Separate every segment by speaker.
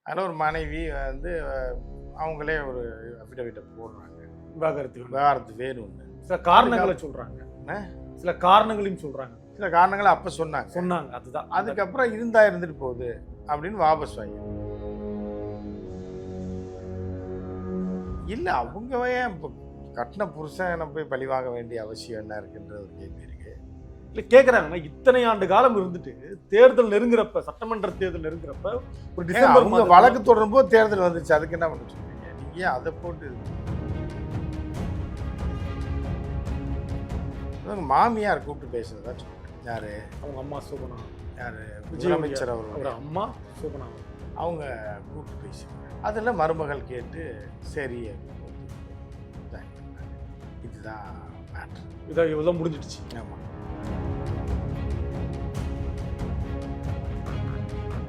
Speaker 1: அதில் ஒரு மனைவி வந்து அவங்களே ஒரு அஃபிடவிட்டை போடுறாங்க,
Speaker 2: விவாகரத்து
Speaker 1: விவாகரத்து வேணும்னு.
Speaker 2: சில காரணங்களை சொல்றாங்க, சில காரணங்களையும் சொல்றாங்க,
Speaker 1: சில காரணங்களை அப்போ சொன்னாங்க.
Speaker 2: அதுதான்.
Speaker 1: அதுக்கப்புறம் இருந்துட்டு போகுது அப்படின்னு வாபஸ் வாங்கி இல்லை அவங்க ஏன் இப்போ கட்டின புருஷனை போய் பழி வாங்க வேண்டிய அவசியம் என்ன இருக்குன்ற ஒரு கேள்வி இருக்கு.
Speaker 2: இல்லை கேட்குறாங்கன்னா இத்தனை ஆண்டு காலம் இருந்துட்டு தேர்தல் நெருங்குறப்ப, சட்டமன்ற தேர்தல் நெருங்குறப்ப ஒரு டிசம்பர்
Speaker 1: அவங்க வழக்கு தொடரும் போது தேர்தல் வந்துச்சு, அதுக்கு என்ன பண்ண சொல்றீங்க நீங்க? ஏன் அதை போட்டு மாமியார் கூப்பிட்டு பேசுறதா சொல்றேன். யாரு? அவங்க
Speaker 2: அம்மா சோபனா.
Speaker 1: யாரு? முதலமைச்சர்
Speaker 2: அவரோட அம்மா சோபனா
Speaker 1: அவங்க கூப்பிட்டு பேசுறாங்க. அதில் மருமகள் கேட்டு சரி இதுதான் மேட்ரு,
Speaker 2: இதான் இவ்வளோ முடிஞ்சிடுச்சு.
Speaker 1: ஆமாம்.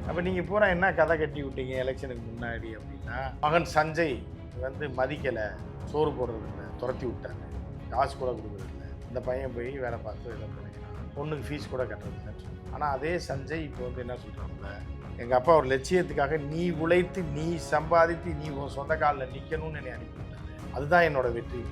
Speaker 1: அப்போ நீங்கள் பூரா என்ன கதை கட்டி விட்டீங்க எலெக்ஷனுக்கு முன்னாடி அப்படின்னா, மகன் சஞ்சய் வந்து மதிக்கலை, சோறு போடுறதில்ல, துரத்தி விட்டாங்க, காசு கூட கொடுக்குறதில்ல, இந்த பையன் போய் வேலை பார்த்து இதை பண்ணிக்கிறான், பொண்ணுக்கு ஃபீஸ் கூட கட்டுறதில்லன்னு சொல்லி. ஆனால் அதே சஞ்சய் இப்போ வந்து என்ன சொல்கிறாங்க, எங்கள் அப்பா ஒரு லட்சியத்துக்காக நீ உழைத்து நீ சம்பாதித்து நீ உன் சொந்த காலில் நிற்கணும்னு என்னை அனுப்பிவிட்டாரு, அதுதான் என்னோட வெற்றி.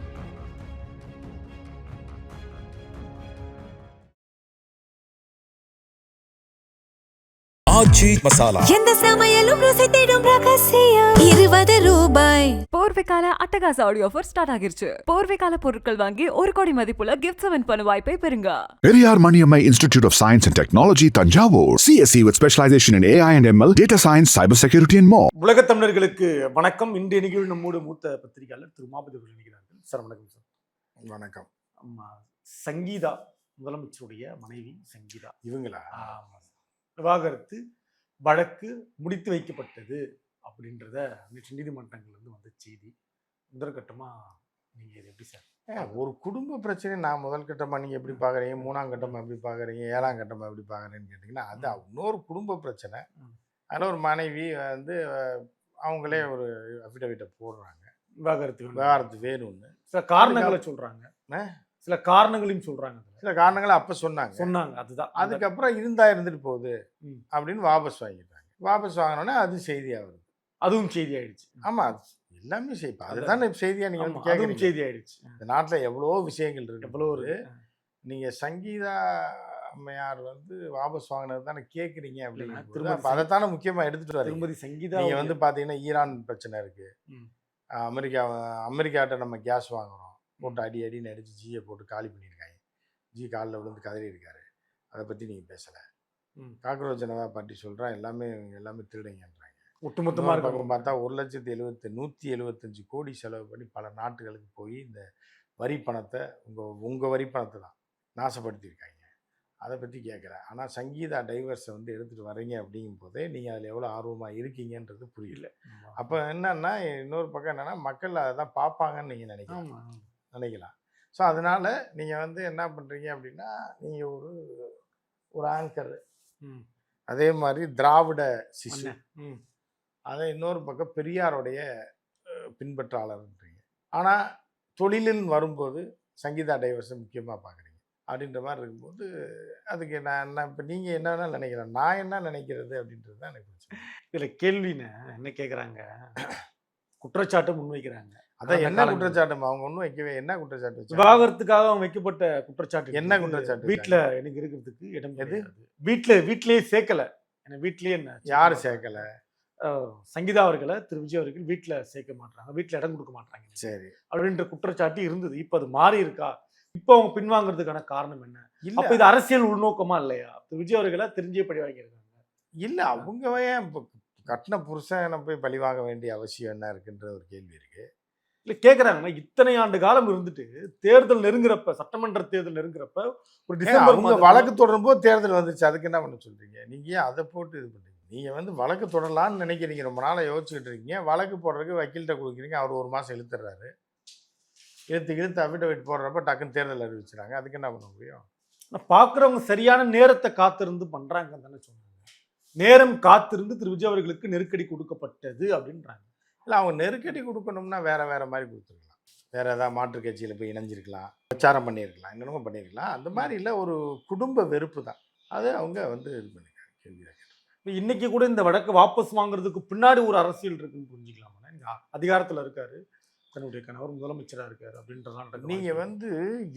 Speaker 3: ஆச்சி மசாலா
Speaker 4: எந்த சமையலும் ருசி தேடும் ரகசியம் 20 ரூபாய்.
Speaker 5: போர்வைக்கால அட்டகாச ஆடியோ ஆஃபர் ஸ்டார்ட் ஆகிருச்சு. போர்வைக்கால பொருட்கள் வாங்கி 1 கோடி மதிப்புள்ள கிஃப்ட்ஸ் வின் பண்ண வாய்ப்பை பெறுங்க.
Speaker 3: Periyar Maniammai institute of science and technology, Thanjavur. CSE with specialization in AI and ML, data science, cyber security and more.
Speaker 2: உலக தமிழர்களுக்கு வணக்கம். இன்றைய நிகழ்வு நம்மோடு மூத்த பத்திரிகையாளர் திரு மாபதி அவர்கள் நினைக்கிறார்கள். சார் வணக்கம். சார்
Speaker 1: வணக்கம்.
Speaker 2: அம்மா சங்கீதா, முதலமைச்சருடைய மனைவி சங்கீதா,
Speaker 1: இவங்களா
Speaker 2: விவாகரத்து வழக்கு முடித்து வைக்கப்பட்டது அப்படின்றத நேற்று நீதிமன்றங்கள்லேருந்து வந்த செய்தி. முதற்கட்டமாக நீங்கள் இது எப்படி சார்?
Speaker 1: ஒரு குடும்ப பிரச்சனை நான் முதல் கட்டமாக நீங்கள் எப்படி பார்க்குறீங்க, 3ஆம் கட்டமாக எப்படி பார்க்குறீங்க, 7ஆம் கட்டமாக எப்படி பார்க்குறேன்னு கேட்டிங்கன்னா, அது இன்னொரு குடும்ப பிரச்சனை. அதில் ஒரு மனைவி வந்து அவங்களே ஒரு அஃபிடவிட்டை போடுறாங்க, விவாகரத்து வேணும்னு.
Speaker 2: சில காரணங்களை சொல்கிறாங்க, சில காரணங்களையும் சொல்கிறாங்க,
Speaker 1: சில காரணங்களை அப்போ சொன்னாங்க.
Speaker 2: அதுதான்.
Speaker 1: அதுக்கப்புறம் இருந்துட்டு போகுது அப்படின்னு வாபஸ் வாங்கிட்டாங்க. வாபஸ் வாங்கினோன்னே அது செய்தியாக வருது,
Speaker 2: அதுவும் செய்தி ஆயிடுச்சு.
Speaker 1: ஆமாம், எல்லாமே செய்ப்பா அதுதான் செய்தியாக நீங்கள் வந்து கேட்குறீங்க.
Speaker 2: செய்தி ஆயிடுச்சு.
Speaker 1: இந்த நாட்டில் எவ்வளோ விஷயங்கள் இருக்கு.
Speaker 2: எவ்வளோ ஒரு
Speaker 1: நீங்கள் சங்கீதா அம்மையார் வந்து வாபஸ் வாங்கினது தானே கேட்குறீங்க அப்படின்னு அதைத்தானே முக்கியமாக எடுத்துகிட்டு வர.
Speaker 2: திருமதி சங்கீதா
Speaker 1: நீங்கள் வந்து பார்த்தீங்கன்னா ஈரான் பிரச்சனை இருக்குது, அமெரிக்காட்ட நம்ம கேஸ் வாங்குகிறோம், போட்டு அடின்னு அடித்து ஜியை போட்டு காலி பண்ணியிருக்காங்க, ஜி காலில் விழுந்து கதறி இருக்காரு, அதை பற்றி நீங்கள் பேசலை. காக்ரோச் ஜனதா பார்ட்டி சொல்கிறான் எல்லாமே திருடுங்கன்றாங்க.
Speaker 2: ஒட்டுமொத்தமாக
Speaker 1: பக்கம் பார்த்தா 175 கோடி செலவு பண்ணி பல நாட்டுகளுக்கு போய் இந்த வரி பணத்தை உங்கள் வரி பணத்தை தான் நாசப்படுத்தியிருக்காங்க. அதை பற்றி கேட்குறேன். ஆனால் சங்கீதா டைவர்ஸை வந்து எடுத்துகிட்டு வரீங்க அப்படிங்கும் போதே நீங்கள் அதில் எவ்வளோ ஆர்வமாக இருக்கீங்கன்றது புரியல. அப்போ என்னன்னா இன்னொரு பக்கம் என்னென்னா மக்கள் அதை தான் பார்ப்பாங்கன்னு நீங்கள் நினைக்கலாம். ஸோ அதனால் நீங்கள் வந்து என்ன பண்ணுறீங்க அப்படின்னா, நீங்கள் ஒரு ஆங்கர், அதே மாதிரி திராவிட சிசு, அதை இன்னொரு பக்கம் பெரியாருடைய பின்பற்றாளர்ன்றீங்க. ஆனால் தொழிலில் வரும்போது சங்கீதா டைவர்ஸை முக்கியமாக பார்க்குறீங்க அப்படின்ற மாதிரி இருக்கும்போது அதுக்கு நான் இப்போ நீங்கள் என்னென்ன நினைக்கிறேன், நான் என்ன நினைக்கிறது அப்படின்றது தான் எனக்கு பிரச்சனை.
Speaker 2: இதில் கேள்வின்னு என்ன கேட்குறாங்க, குற்றச்சாட்டு முன்வைக்கிறாங்க.
Speaker 1: அதான் என்ன குற்றச்சாட்டு? அவங்க ஒன்றும் வைக்கவே. என்ன குற்றச்சாட்டு?
Speaker 2: விவாகரத்துக்காக வைக்கப்பட்ட குற்றச்சாட்டு.
Speaker 1: என்ன குற்றச்சாட்டு?
Speaker 2: வீட்டில் எனக்கு இருக்கிறதுக்கு இடம் எது, வீட்லேயே சேர்க்கலை. ஏன்னா வீட்லேயே என்ன
Speaker 1: யார் சேர்க்கலை?
Speaker 2: சங்கீதா அவர்களை திரு விஜய் அவர்கள் வீட்டில் சேர்க்க மாட்டாங்க, வீட்டில் இடம் கொடுக்க மாட்டாங்க,
Speaker 1: சரி
Speaker 2: அப்படின்ற குற்றச்சாட்டு இருந்தது. இப்போ அது மாறி இருக்கா? இப்போ அவங்க பின்வாங்கிறதுக்கான காரணம் என்ன? அப்போ இது அரசியல் உள்நோக்கமா இல்லையா? திரு விஜய் அவர்களை தெரிஞ்சே பழி வாங்கியிருக்காங்க.
Speaker 1: இல்லை அவங்க ஏன் இப்போ கட்டின புருஷனை போய் பழி வாங்க வேண்டிய அவசியம் என்ன இருக்குன்ற ஒரு கேள்வி இருக்கு.
Speaker 2: இல்லை கேட்குறாங்கன்னா இத்தனை ஆண்டு காலம் இருந்துட்டு தேர்தல் நெருங்குறப்ப, சட்டமன்ற தேர்தல் நெருங்குறப்ப ஒரு டிசம்பர்
Speaker 1: வழக்கு தொடரும் போது தேர்தல் வந்துச்சு, அதுக்கு என்ன பண்ண சொல்றீங்க நீங்க? ஏன் அதை போட்டு இது பண்ணுறீங்க? நீங்கள் வந்து வழக்கு தொடரலான்னு நினைக்கிறீங்க, ரொம்ப நாளாக யோசிச்சுக்கிட்டு இருக்கீங்க. வழக்கு போடுறதுக்கு வக்கீல்கிட்ட கொடுக்குறீங்க, அவர் 1 மாதம் இழுத்துறாரு, இழுத்து அஃபிடவிட் போடுறப்ப டக்குன்னு தேர்தல் அறிவிச்சுறாங்க, அதுக்கு என்ன பண்ண முடியும்?
Speaker 2: பார்க்குறவங்க சரியான நேரத்தை காத்திருந்து பண்ணுறாங்கன்னு தானே சொன்னாங்க. நேரம் காத்திருந்து திரு விஜய் அவர்களுக்கு நெருக்கடி கொடுக்கப்பட்டது அப்படின்றாங்க.
Speaker 1: இல்லை அவங்க நெருக்கடி கொடுக்கணும்னா வேற மாதிரி கொடுத்துருக்கலாம், வேறு ஏதாவது மாற்று கட்சியில் போய் இணைஞ்சிருக்கலாம், பிரச்சாரம் பண்ணியிருக்கலாம், என்னென்னமோ பண்ணியிருக்கலாம். அந்த மாதிரி இல்லை, ஒரு குடும்ப வெறுப்பு தான் அது அவங்க வந்து இது பண்ணியிருக்காங்க. கேள்வி
Speaker 2: இன்னைக்கு கூட இந்த வழக்கு வாபஸ் வாங்குறதுக்கு பின்னாடி ஒரு அரசியல் இருக்குன்னு புரிஞ்சுக்கலாமா? நீங்க அதிகாரத்துல இருக்காரு, தன்னுடைய கணவர் முதலமைச்சரா இருக்காரு அப்படின்றதான் நடக்குது.
Speaker 1: நீங்க வந்து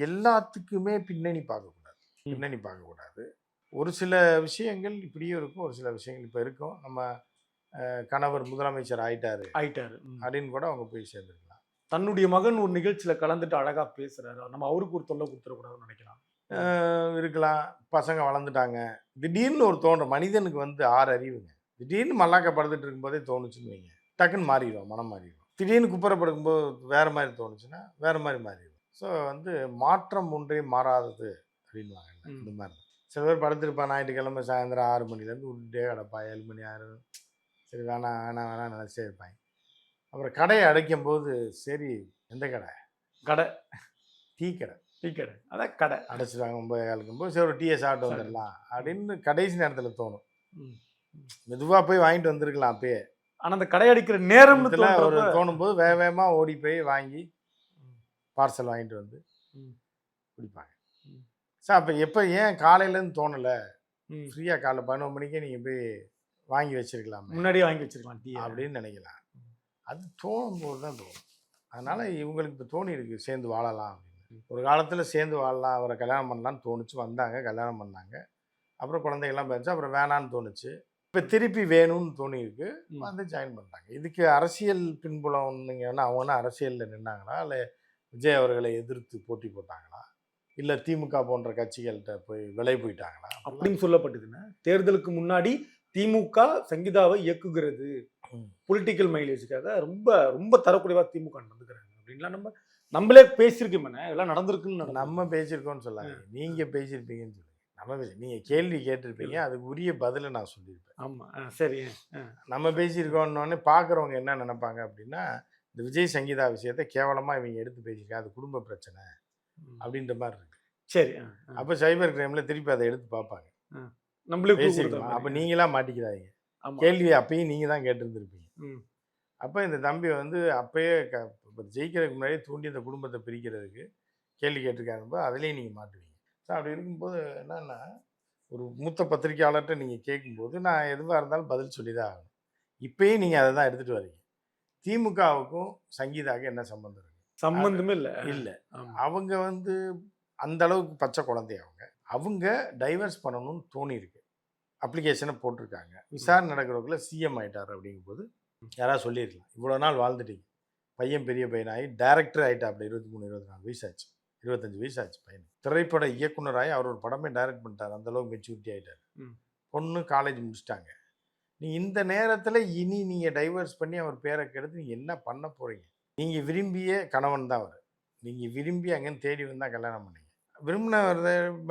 Speaker 1: எல்லாத்துக்குமே பின்னணி பார்க்கக்கூடாது. பின்னணி பார்க்கக்கூடாது. ஒரு சில விஷயங்கள் இப்படியும் இருக்கும், ஒரு சில விஷயங்கள் இப்போ இருக்கும். நம்ம கணவர் முதலமைச்சர் ஆயிட்டாரு அப்படின்னு கூட அவங்க போய் சேர்ந்துருக்கலாம்.
Speaker 2: தன்னுடைய மகன் ஒரு நிகழ்ச்சியில கலந்துட்டு அழகா பேசுறாரு, நம்ம அவருக்கு ஒரு தொல்லை கொடுத்துடக்கூடாதுன்னு நினைக்கலாம்.
Speaker 1: இருக்கலாம். பசங்க வளர்ந்துட்டாங்க. திடீர்னு ஒரு தோன்ற மனிதனுக்கு வந்து 6 அறிவுங்க. திடீர்னு மல்லாக்க படுத்துட்டு இருக்கும்போதே தோணுச்சுன்னு வைங்க, டக்குன்னு மாறிடும், மனம் மாறிடும். திடீர்னு குப்புறப்படுக்கும்போது வேறு மாதிரி தோணுச்சுன்னா வேறு மாதிரி மாறிடும். ஸோ வந்து மாற்றம் ஒன்றே மாறாதது அப்படின்வாங்க. இந்த மாதிரி தான் சில பேர் படுத்துருப்பான், ஞாயிற்றுக்கிழமை சாயந்தரம் 6 மணிலேருந்து விட்டுட்டே கிடப்பா, 7 மணி 6 சரி வேணாம் நினச்சே இருப்பாங்க. அப்புறம் கடையை அடைக்கும் போது சரி எந்த கடை டீ கடை
Speaker 2: அதான் கடை
Speaker 1: அடைச்சிடுவாங்க 9:15 போது, சரி ஒரு டீயை சாப்பிட்டு வந்துடலாம் அப்படின்னு கடைசி நேரத்தில் தோணும். மெதுவாக போய் வாங்கிட்டு வந்திருக்கலாம் அப்பயே.
Speaker 2: ஆனால் அந்த கடை அடிக்கிற நேரத்தில்
Speaker 1: ஒரு தோணும்போது வேகமாக ஓடி போய் வாங்கி பார்சல் வாங்கிட்டு வந்து குடிப்பாங்க. சார் அப்போ எப்போ ஏன் காலையிலேருந்து தோணலை? ஃப்ரீயாக காலைல 11 மணிக்கே நீங்கள் போய் வாங்கி வச்சிருக்கலாம்,
Speaker 2: முன்னாடியே வாங்கி வச்சிருக்கலாம் டீ
Speaker 1: அப்படின்னு நினைக்கலாம். அது தோணும் போது தான் தோணும். அதனால் இவங்களுக்கு இப்போ தோணி இருக்குது சேர்ந்து வாழலாம் அப்படின்னு. ஒரு காலத்தில் சேர்ந்து வாழலாம், அவரை கல்யாணம் பண்ணலான்னு தோணுச்சு, வந்தாங்க, கல்யாணம் பண்ணாங்க, அப்புறம் குழந்தைகள்லாம் போயிடுச்சு, அப்புறம் வேணான்னு தோணுச்சு, இப்போ திருப்பி வேணும்னு தோணியிருக்கு, வந்து ஜாயின் பண்ணிட்டாங்க. இதுக்கு அரசியல் பின்புலம் ஒன்றுங்கன்னா அவங்கன்னா அரசியலில் நின்னாங்களா, இல்லை விஜய் அவர்களை எதிர்த்து போட்டி போட்டாங்களா, இல்லை திமுக போன்ற கட்சிகள்கிட்ட போய் விலை போயிட்டாங்களா
Speaker 2: அப்படின்னு சொல்லப்பட்டதுன்னா, தேர்தலுக்கு முன்னாடி திமுக சங்கீதாவை இயக்குகிறது பொலிட்டிக்கல் மைலேஜுக்காக ரொம்ப ரொம்ப தரக்குறைவா திமுக நடந்துக்கிறாங்க அப்படின்லாம் நம்மளே பேசியிருக்கோம். எல்லாம் நடந்திருக்குன்னு
Speaker 1: நம்ம பேசியிருக்கோம்னு சொல்லாங்க, நீங்க பேசியிருப்பீங்கன்னு சொல்லுங்க. நம்ம நீங்க கேள்வி கேட்டிருப்பீங்க, அதுக்கு உரிய பதிலை நான் சொல்லியிருப்பேன்.
Speaker 2: ஆமா சரி,
Speaker 1: நம்ம பேசியிருக்கோன்னொன்னே பார்க்குறவங்க என்ன நினைப்பாங்க அப்படின்னா, இந்த விஜய் சங்கீதா விஷயத்தை கேவலமா இவங்க எடுத்து பேசியிருக்காங்க, அது குடும்ப பிரச்சனை அப்படின்ற மாதிரி இருக்கு.
Speaker 2: சரி,
Speaker 1: அப்போ சைபர் கிரைம்ல திருப்பி அதை எடுத்து பார்ப்பாங்க,
Speaker 2: நம்மளே
Speaker 1: பேசிக்கலாம். அப்போ நீங்களா மாட்டிக்கிறாங்க, கேள்வி அப்பயும் நீங்க தான் கேட்டிருந்துருப்பீங்க. அப்போ இந்த தம்பி வந்து அப்பயே ஜெயிக்கிறதுக்கு முன்னாடியே தூண்டி இந்த குடும்பத்தை பிரிக்கிறதுக்கு கேள்வி கேட்டிருக்காருப்போ அதுலேயும் நீங்கள் மாட்டுவீங்க. ஸோ அப்படி இருக்கும்போது என்னன்னா, ஒரு மூத்த பத்திரிகையாளர்கிட்ட நீங்கள் கேட்கும்போது நான் எதுவாக இருந்தாலும் பதில் சொல்லி தான் ஆகணும். இப்பயும் நீங்கள் அதை தான் எடுத்துகிட்டு வரீங்க. திமுகவுக்கும் சங்கீதாவுக்கும் என்ன சம்மந்தம் இருக்குது?
Speaker 2: சம்மந்தமே
Speaker 1: இல்லை. அவங்க வந்து அந்த அளவுக்கு பச்சை குழந்தை, அவங்க டைவர்ஸ் பண்ணணும்னு தோணியிருக்கு, அப்ளிகேஷனை போட்டிருக்காங்க. விசாரணை நடக்கிறவங்கள சிஎம் ஆகிட்டார் அப்படிங்கும்போது யாராவது சொல்லியிருக்கலாம், இவ்வளோ நாள் வாழ்ந்துட்டீங்க, பையன் பெரிய பையனாகி டைரக்டர் ஆகிட்டாப்ல, 23-24 வயசாச்சு, 25 வயசாச்சு பையன், திரைப்பட இயக்குனராகி அவர் ஒரு படமே டைரக்ட் பண்ணிட்டார், அந்தளவுக்கு மெச்சூரிட்டி ஆகிட்டார். பொண்ணு காலேஜ் முடிச்சிட்டாங்க. நீ இந்த நேரத்தில் இனி நீங்கள் டைவர்ஸ் பண்ணி அவர் பேரை கெடுத்து நீங்கள் என்ன பண்ண போகிறீங்க? நீங்கள் விரும்பிய கணவன் தான் அவர், நீங்கள் விரும்பி அங்கேன்னு தேடி வந்தால் கல்யாணம் பண்ணீங்க, விரும்பினவர்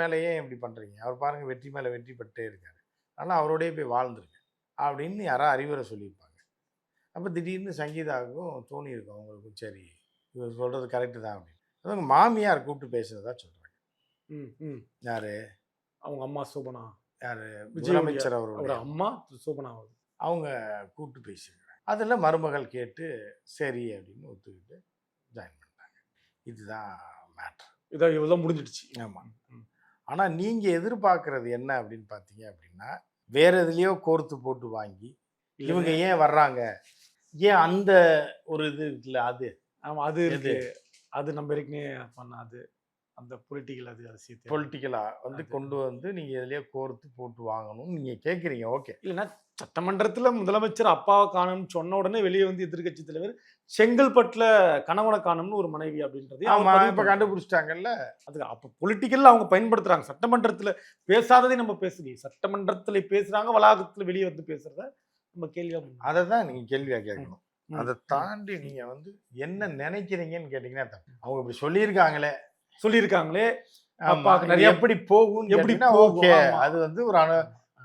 Speaker 1: மேலேயே இப்படி பண்ணுறீங்க? அவர் பாருங்கள் வெற்றி மேலே வெற்றி பட்டே இருக்கார், அதனால் அவரோடய போய் வாழ்ந்துருக்கு அப்படின்னு யாராவது அறிவுரை சொல்லியிருப்பாங்க. அப்போ திடீர்னு சங்கீதாவுக்கும் தோணி இருக்கும் அவங்களுக்கும், சரி இவர் சொல்கிறது கரெக்டு தான் அப்படின்னு. அவங்க மாமியார் கூப்பிட்டு பேசுகிறதா சொல்கிறாங்க. யார்?
Speaker 2: அவங்க அம்மா சோபனா.
Speaker 1: யார்? முதலமைச்சர் அவரோட
Speaker 2: அம்மா சோபனா.
Speaker 1: அவங்க கூப்பிட்டு பேசியிருக்காங்க. அதில் மருமகள் கேட்டு சரி அப்படின்னு ஒத்துக்கிட்டு ஜாயின் பண்ணிட்டாங்க. இதுதான் மேட்ரு.
Speaker 2: இதான் இவ்வளோ முடிஞ்சிடுச்சு.
Speaker 1: ஆமாம். ஆனால் நீங்கள் எதிர்பார்க்குறது என்ன அப்படின்னு பார்த்தீங்க அப்படின்னா, வேறு எதுலேயோ கோர்த்து போட்டு வாங்கி இவங்க ஏன் வர்றாங்க, ஏன் அந்த ஒரு இது இருக்குல்ல, அது
Speaker 2: ஆமாம் அது இருக்கு, அது நம்ம ஏற்கனவே பண்ணாது, அந்த பொலிட்டிக்கல் அது அரசியல்
Speaker 1: பொலிட்டிக்கலாக வந்து கொண்டு வந்து நீங்கள் எதுலேயோ கோர்த்து போட்டு வாங்கணும்னு நீங்கள் கேட்குறீங்க. ஓகே.
Speaker 2: இல்லைன்னா சட்டமன்றத்தில் முதலமைச்சர் அப்பாவை காணும்னு சொன்ன உடனே வெளியே வந்து எதிர்கட்சி தலைவர் செங்கல்பட்டில் கணவனை காணும்னு ஒரு மனைவி அப்படின்றது
Speaker 1: இப்போ கண்டுபிடிச்சிட்டாங்கல்ல.
Speaker 2: அதுக்கு அப்போ பொலிட்டிக்கலில் அவங்க பயன்படுத்துகிறாங்க. சட்டமன்றத்தில் பேசாததை நம்ம பேசுகிறீங்க, சட்டமன்றத்தில் பேசுகிறாங்க, வளாகத்தில் வெளியே வந்து பேசுகிறத நம்ம கேள்வியாக,
Speaker 1: அதை தான் நீங்கள் கேள்வியாக கேட்கணும். அதை தாண்டி நீங்கள் வந்து என்ன நினைக்கிறீங்கன்னு கேட்டிங்கன்னா, அவங்க இப்படி சொல்லியிருக்காங்களே எப்படி போகும், ஓகே, அது வந்து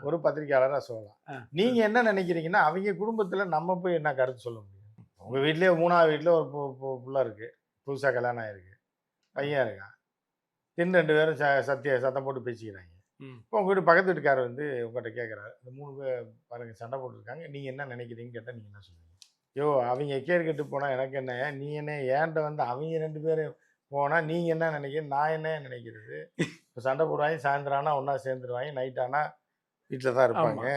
Speaker 1: ஒரு பத்திரிகையாளராக சொல்லலாம். நீங்க என்ன நினைக்கிறீங்கன்னா, அவங்க குடும்பத்துல நம்ம போய் என்ன கருத்து சொல்ல முடியும்? உங்க வீட்லயே 3ஆவது வீட்டுல ஒரு புள்ள இருக்கு, புதுசா கல்யாணம் ஆயிருக்கு, பையன் இருக்கான், 2 பேரும் சத்தம் போட்டு பேசிக்கிறாங்க. இப்போ உங்க வீட்டு பக்கத்து வீட்டுக்காரர் வந்து உங்கள்கிட்ட கேட்குறாரு, இந்த 3 பேர் பாருங்க சண்டை போட்டுருக்காங்க, நீங்க என்ன நினைக்கிறீங்கன்னு கேட்டால் நீங்க என்ன சொல்லுவீங்க? யோ அவங்க கேட்டு போனா எனக்கு என்ன, நீ என்ன ஏன்ட்ட வந்து அவங்க 2 பேரும் போனால் நீங்கள் என்ன நினைக்கிறீங்க, நான் என்ன நினைக்கிறது? இப்போ சண்டை போடுவாங்க, சாயந்தரம் ஆனால் ஒன்றா சேர்ந்துருவாங்க, நைட் ஆனால் வீட்டில் தான் இருப்பாங்க,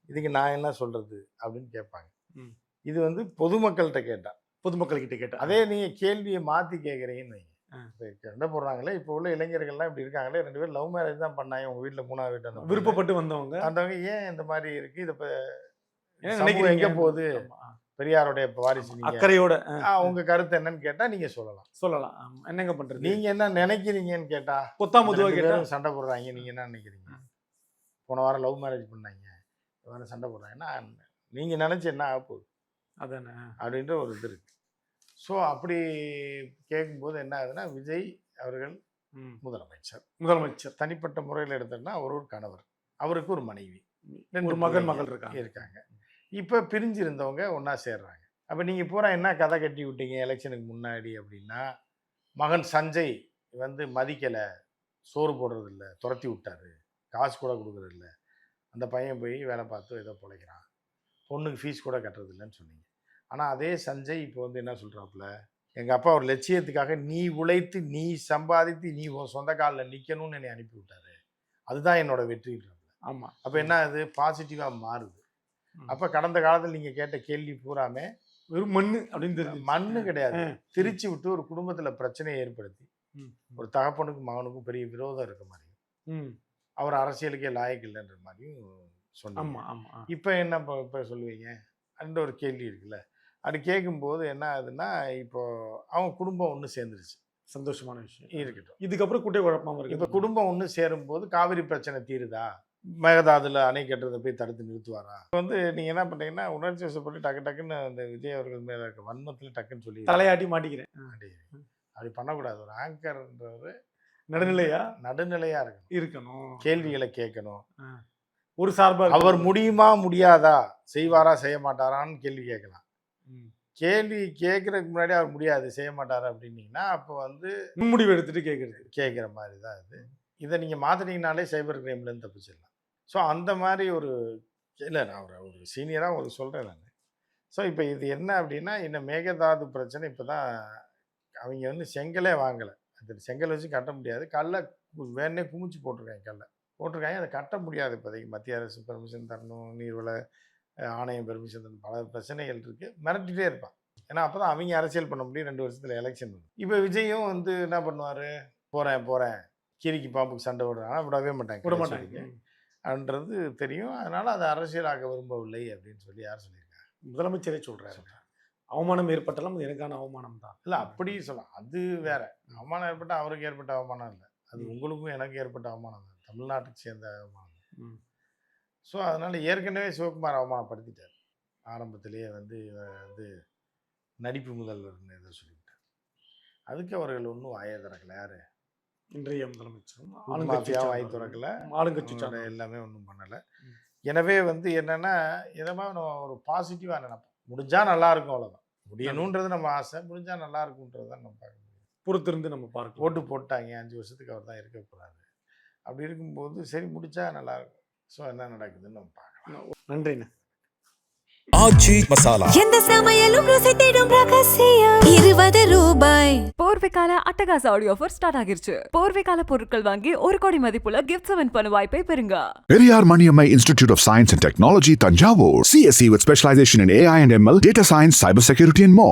Speaker 1: இதுக்கு நான் என்ன சொல்கிறது அப்படின்னு கேட்பாங்க.
Speaker 2: ம்.
Speaker 1: இது வந்து பொதுமக்கள்கிட்ட கேட்டால்.
Speaker 2: பொதுமக்கள் கிட்ட கேட்டா
Speaker 1: அதே நீங்கள் கேள்வியை மாற்றி கேட்குறீங்கன்னு வைங்க.
Speaker 2: ஆ.
Speaker 1: இப்போ சண்டை போடுறாங்களே, இப்போ உள்ள இளைஞர்கள்லாம் இப்படி இருக்காங்களே, 2 பேரும் லவ் மேரேஜ் தான் பண்ணாங்க உங்கள் வீட்டில் 3வது வீட்டு அந்த
Speaker 2: விருப்பப்பட்டு வந்தவங்க
Speaker 1: அந்தவங்க ஏன் இந்த மாதிரி இருக்குது, இதை இப்போ
Speaker 2: ஏன்
Speaker 1: சமூகம்
Speaker 2: நினைக்கிறீங்க?
Speaker 1: எங்கே போகுது,
Speaker 2: ஆமா.
Speaker 1: பெரியாருடைய வாரிசு நீங்கள்,
Speaker 2: அக்கறையோட
Speaker 1: உங்க கருத்து என்னன்னு கேட்டா நீங்க சொல்லலாம்.
Speaker 2: சொல்லலாம். ஆமா. என்னங்க பண்றது?
Speaker 1: நீங்க என்ன நினைக்கிறீங்கன்னு கேட்டா,
Speaker 2: பொத்தாம் பொதுவா
Speaker 1: ரெண்டு
Speaker 2: கேட்டா
Speaker 1: பேரும் சண்டை போடுறாங்க, நீங்க என்ன நினைக்கிறீங்க? போன வாரம் லவ் மேரேஜ் பண்ணாங்க, இந்த வாரம் சண்டை போடுறாங்கன்னா நீங்க நினைச்சு என்ன ஆக போகுது
Speaker 2: அதானே.
Speaker 1: அப்படின்ற ஒரு இது இருக்கு. ஸோ அப்படி கேட்கும்போது என்ன ஆகுதுன்னா, விஜய் அவர்கள்
Speaker 2: ம்.
Speaker 1: முதலமைச்சர்,
Speaker 2: முதலமைச்சர்
Speaker 1: தனிப்பட்ட முறையில் எடுத்தோம்னா அவர் ஒரு கணவர், அவருக்கு ஒரு மனைவி, 2
Speaker 2: ஒரு மகன்
Speaker 1: பிள்ளைங்க
Speaker 2: மகள் இருக்காங்க.
Speaker 1: இருக்காங்க. இப்போ பிரிஞ்சு இருந்தவங்க ஒன்றா சேர்றாங்க. அப்போ நீங்கள் பூரா என்ன கதை கட்டி விட்டீங்க எலெக்ஷனுக்கு முன்னாடி அப்படின்னா, மகன் சஞ்சய் வந்து மதிக்கலை, சோறு போடுறதில்ல, துரத்தி விட்டாரு, காசு கூட கொடுக்குறதில்ல, அந்த பையன் போய் வேலை பார்த்து ஏதோ பிழைக்கிறான், பொண்ணுக்கு ஃபீஸ் கூட கட்டுறதில்லன்னு சொன்னீங்க. ஆனால் அதே சஞ்சய் இப்போ வந்து என்ன சொல்கிறாப்புல, எங்கள் அப்பா ஒரு லட்சியத்துக்காக நீ உழைத்து நீ சம்பாதித்து நீ உன் சொந்த காலில் நிற்கணும்னு என்னை அனுப்பி விட்டாரு, அதுதான் என்னோட வெற்றின்றாப்புல.
Speaker 2: ஆமா.
Speaker 1: அப்போ என்ன அது பாசிட்டிவாக மாறுது. அப்போ கடந்த காலத்தில் நீங்கள் கேட்ட கேள்வி பூராமே
Speaker 2: வெறும் மண்ணு அப்படின்னு தெரிஞ்சு.
Speaker 1: மண்ணு கிடையாது, திரிச்சு விட்டு ஒரு குடும்பத்தில் பிரச்சனையை ஏற்படுத்தி
Speaker 2: ம்.
Speaker 1: ஒரு தகப்பனுக்கும் மகனுக்கும் பெரிய விரோதம் இருக்க மாதிரியும்,
Speaker 2: ம்.
Speaker 1: அவர் அரசியலுக்கே லாயக்கு இல்லைன்ற மாதிரியும் சொன்னாங்க.
Speaker 2: ஆமா ஆமா.
Speaker 1: இப்போ என்ன இப்போ சொல்லுவீங்க அந்த ஒரு கேள்வி இருக்குல்ல. அது கேட்கும்போது என்ன ஆகுதுன்னா, இப்போ அவங்க குடும்பம் ஒன்று சேர்ந்துருச்சு,
Speaker 2: சந்தோஷமான விஷயம்.
Speaker 1: இருக்கட்டும்.
Speaker 2: இதுக்கப்புறம் கூட்டே குழப்பமா இருக்கு.
Speaker 1: இப்போ குடும்பம் ஒன்று சேரும்போது காவிரி பிரச்சனை தீருதா, மேகதாதுல அணை கட்டுறதை போய் தடுத்து நிறுத்துவாரா? வந்து நீங்கள் என்ன பண்ணுறீங்கன்னா, உணர்ச்சி வசப்பட்டு டக்கு டக்குன்னு அந்த விஜய் அவர்கள் மேலே இருக்க வன்மத்தில் டக்குன்னு சொல்லி
Speaker 2: தலையாட்டி மாட்டிக்கிறேன்.
Speaker 1: அப்படி பண்ணக்கூடாது. ஒரு ஆங்கர்ன்றவர்
Speaker 2: நடுநிலையா
Speaker 1: நடுநிலையாக இருக்கணும்,
Speaker 2: இருக்கணும்,
Speaker 1: கேள்விகளை கேட்கணும்.
Speaker 2: ஒரு சார்பா
Speaker 1: அவர் முடியுமா முடியாதா, செய்வாரா செய்ய மாட்டாரான்னு கேள்வி கேட்கலாம்.
Speaker 2: ம்.
Speaker 1: கேள்வி கேட்கறதுக்கு முன்னாடி அவர் முடியாது செய்ய மாட்டாரு அப்படின்னீங்கன்னா, அப்போ வந்து
Speaker 2: முன்முடிவு எடுத்துட்டு கேட்கறது.
Speaker 1: கேட்குற மாதிரி தான் இது. இதை நீங்கள் மாற்றினீங்கனாலே சைபர் கிரைம்லேருந்து தப்பிச்சிடலாம். ஸோ அந்த மாதிரி ஒரு இல்லை, நான் ஒரு சீனியராக உங்களுக்கு சொல்கிறேன் நான். ஸோ இப்போ இது என்ன அப்படின்னா, இந்த மேகதாது பிரச்சனை இப்போ தான் அவங்க வந்து செங்கலே வாங்கலை, அந்த செங்கல் வச்சு கட்ட முடியாது, கல்லை வேணே குமிச்சு போட்டிருக்காங்க, அதை கட்ட முடியாது. இப்போதைக்கு மத்திய அரசு பெர்மிஷன் தரணும், நீர்வள ஆணையம் பெர்மிஷன் தரணும், பல பிரச்சனைகள் இருக்குது. மிரட்டிகிட்டே இருப்பான். ஏன்னா அப்போ தான் அவங்க அரசியல் பண்ண முடியும். 2 வருஷத்தில் எலெக்ஷன் வரும். இப்போ விஜயும் வந்து என்ன பண்ணுவார், போகிறேன் கீரிக்கு பாம்புக்கு சண்டை விடுறாங்க, விடவே
Speaker 2: விட
Speaker 1: மாட்டாங்க
Speaker 2: மாட்டாங்க.
Speaker 1: அப்படின்றது தெரியும். அதனால் அதை அரசியலாக்க விரும்பவில்லை அப்படின்னு சொல்லி யார் சொல்லியிருக்காங்க?
Speaker 2: முதலமைச்சரே சொல்றாரு. அவமானம் ஏற்பட்டாலும் அது எனக்கான அவமானம் தான்.
Speaker 1: இல்லை அப்படி சொல்லலாம், அது வேற. அவமானம் ஏற்பட்டால் அவருக்கு ஏற்பட்ட அவமானம் இல்லை, அது உங்களுக்கும் எனக்கு ஏற்பட்ட அவமானம் தான், தமிழ்நாட்டுக்கு சேர்ந்த அவமானம். ஸோ அதனால் ஏற்கனவே சிவகுமார் அவமானப்படுத்திட்டார். ஆரம்பத்திலேயே வந்து வந்து நடிப்பு முதல்வர்னு எதை சொல்லிவிட்டார். அதுக்கு அவர்கள் ஒன்றும் வாயை திறக்கலை. யார்?
Speaker 2: இன்றைய முதலமைச்சரும்
Speaker 1: மாஃபியா வாய் திறக்கலை,
Speaker 2: ஆளுங்கட்சி
Speaker 1: எல்லாமே ஒன்றும் பண்ணலை. எனவே வந்து என்னென்னா, இதமாக நம்ம ஒரு பாசிட்டிவாக நினைப்போம், முடிஞ்சால் நல்லாயிருக்கும், அவ்வளோதான். முடியணுன்றது நம்ம ஆசை, முடிஞ்சால் நல்லா இருக்குன்றது தான் நம்ம பார்க்க முடியும்.
Speaker 2: பொறுத்திருந்து நம்ம பார்க்க.
Speaker 1: ஓட்டு போட்டாங்க, 5 வருஷத்துக்கு அவர் தான் இருக்க போகிறாரு. அப்படி இருக்கும்போது சரி முடிச்சா நல்லாயிருக்கும். ஸோ என்ன நடக்குதுன்னு நம்ம பார்க்கலாம்.
Speaker 2: நன்றிண்ணே.
Speaker 6: ஆச்சி மசாலா
Speaker 4: எந்த சமையலும் ருசி தேடும் ரகசியம் 20 ரூபாய்.
Speaker 5: போர்வைக்கால அட்டகாச ஆடியோ ஆஃபர் ஸ்டார்ட் ஆகிருச்சு. போர்வைக்கால பொருட்கள் வாங்கி 1 கோடி மதிப்புள்ள கிஃப்ட்ஸ் வின் பண்ண வாய்ப்பை பெறுங்க.
Speaker 3: Periyar Maniammai Institute of Science and Technology, Tanjavur. CSE with specialization in AI and ML, data science, cybersecurity and more.